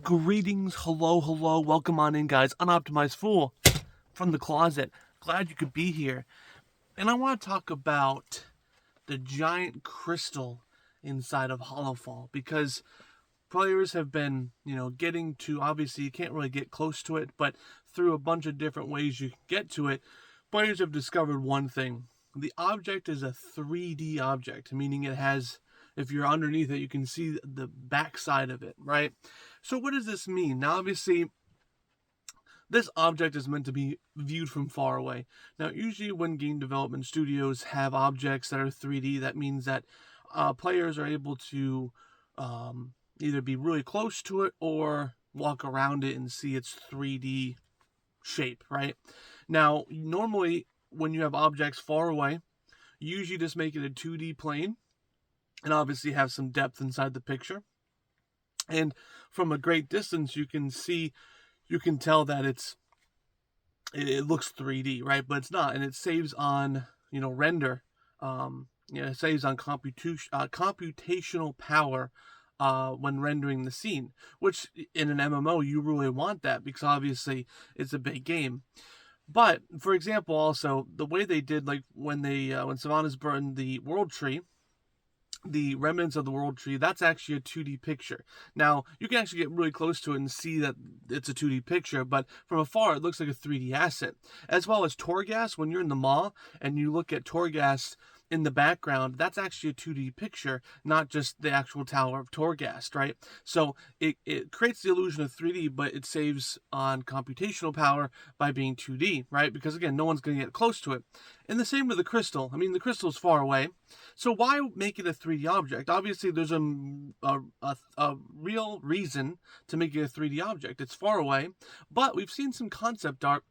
Greetings, hello, welcome on in, guys. Unoptimized Fool from the closet. Glad you could be here. And I want to talk about the giant crystal inside of Hollowfall because players have been, getting to, obviously, you can't really get close to it, but through a bunch of different ways you can get to it, players have discovered one thing. The object is a 3D object, meaning it has, if you're underneath it, you can see the backside of it, right? So what does this mean? Now, obviously, this object is meant to be viewed from far away. Now, usually when game development studios have objects that are 3D, that means that players are able to either be really close to it or walk around it and see its 3D shape, right? Now, normally when you have objects far away, you usually just make it a 2D plane and obviously have some depth inside the picture. And from a great distance, you can tell that it looks 3D, right? But it's not, and it saves on render. It saves on computational power when rendering the scene, which in an MMO you really want that because obviously it's a big game. But for example, also the way they did, like when Sylvanas burned the world tree, the remnants of the world tree, that's actually a 2D picture. Now, you can actually get really close to it and see that it's a 2D picture, but from afar, it looks like a 3D asset. As well as Torghast, when you're in the Maw and you look at Torghast in the background, that's actually a 2D picture, not just the actual Tower of Torghast, right? So it creates the illusion of 3D, but it saves on computational power by being 2D, right? Because again, no one's going to get close to it. And the same with the crystal. I mean, the crystal's far away, so why make it a 3D object? Obviously, there's a real reason to make it a 3D object. It's far away, but we've seen some concept art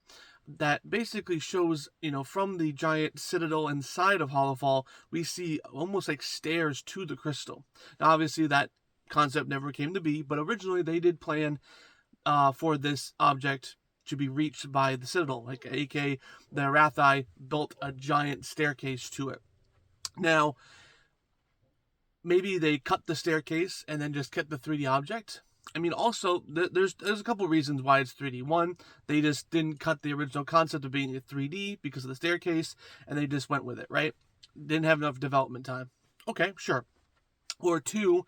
that basically shows, from the giant citadel inside of Hollowfall, we see almost like stairs to the crystal. Now, obviously, that concept never came to be, but originally they did plan for this object to be reached by the citadel, like AK the Arathi built a giant staircase to it. Now, maybe they cut the staircase and then just kept the 3D object. I mean, also, there's a couple of reasons why it's 3D. One, they just didn't cut the original concept of being 3D because of the staircase, and they just went with it, right? Didn't have enough development time. Okay, sure. Or two,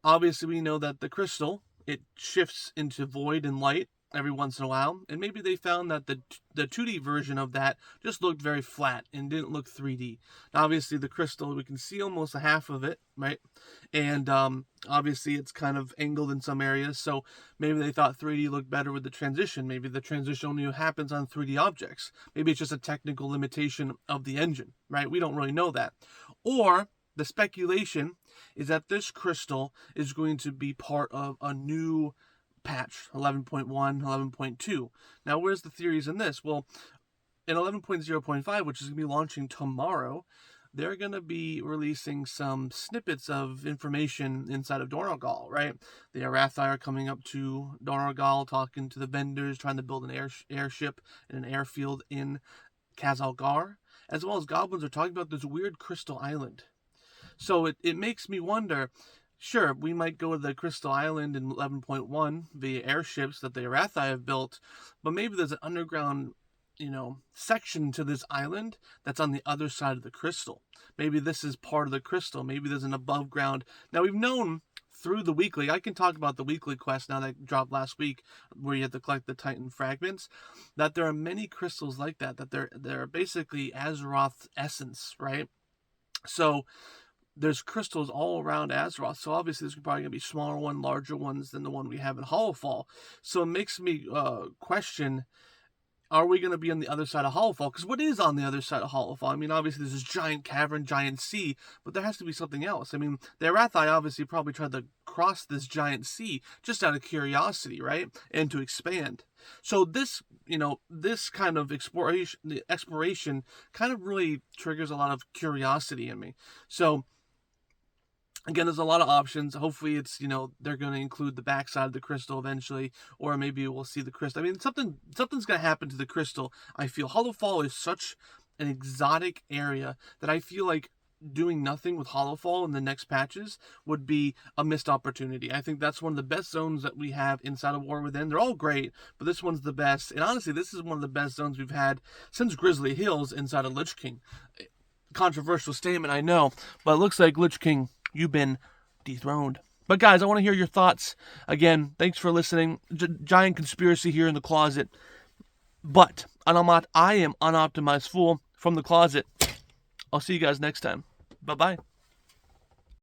obviously we know that the crystal, it shifts into void and light every once in a while, and maybe they found that the 2D version of that just looked very flat and didn't look 3D. Now, obviously the crystal, we can see almost a half of it, right? And obviously it's kind of angled in some areas, so maybe they thought 3D looked better with the transition. Maybe the transition only happens on 3D objects. Maybe it's just a technical limitation of the engine, right? We don't really know that. Or the speculation is that this crystal is going to be part of a new patch, 11.1, 11.2. Now, where's the theories in this? Well, in 11.0.5, which is going to be launching tomorrow, they're going to be releasing some snippets of information inside of Donegal, right? The Arathi are coming up to Donegal, talking to the vendors, trying to build an airship and an airfield in Kazalgar, as well as goblins are talking about this weird crystal island. So it makes me wonder, sure, we might go to the Crystal Island in 11.1 via airships that the Arathi have built, but maybe there's an underground, section to this island that's on the other side of the crystal. Maybe this is part of the crystal. Maybe there's an above ground. Now, we've known through the weekly, I can talk about the weekly quest now that dropped last week, where you have to collect the Titan fragments, that there are many crystals like that they're basically Azeroth's essence, right? So there's crystals all around Azeroth, so obviously there's probably going to be smaller ones, larger ones than the one we have in Hollowfall. So it makes me question, are we going to be on the other side of Hollowfall? Because what is on the other side of Hollowfall? I mean, obviously there's this giant cavern, giant sea, but there has to be something else. I mean, the Arathi obviously probably tried to cross this giant sea just out of curiosity, right? And to expand. So this, this kind of exploration kind of really triggers a lot of curiosity in me. So again, there's a lot of options. Hopefully it's, they're going to include the backside of the crystal eventually, or maybe we'll see the crystal. I mean, something's going to happen to the crystal. I feel Hollowfall is such an exotic area that I feel like doing nothing with Hollowfall in the next patches would be a missed opportunity. I think that's one of the best zones that we have inside of War Within. They're all great, but this one's the best. And honestly, this is one of the best zones we've had since Grizzly Hills inside of Lich King. Controversial statement, I know, but it looks like Lich King, you've been dethroned. But guys, I want to hear your thoughts. Again, thanks for listening. Giant conspiracy here in the closet. But I am Unoptimized Fool from the closet. I'll see you guys next time. Bye-bye.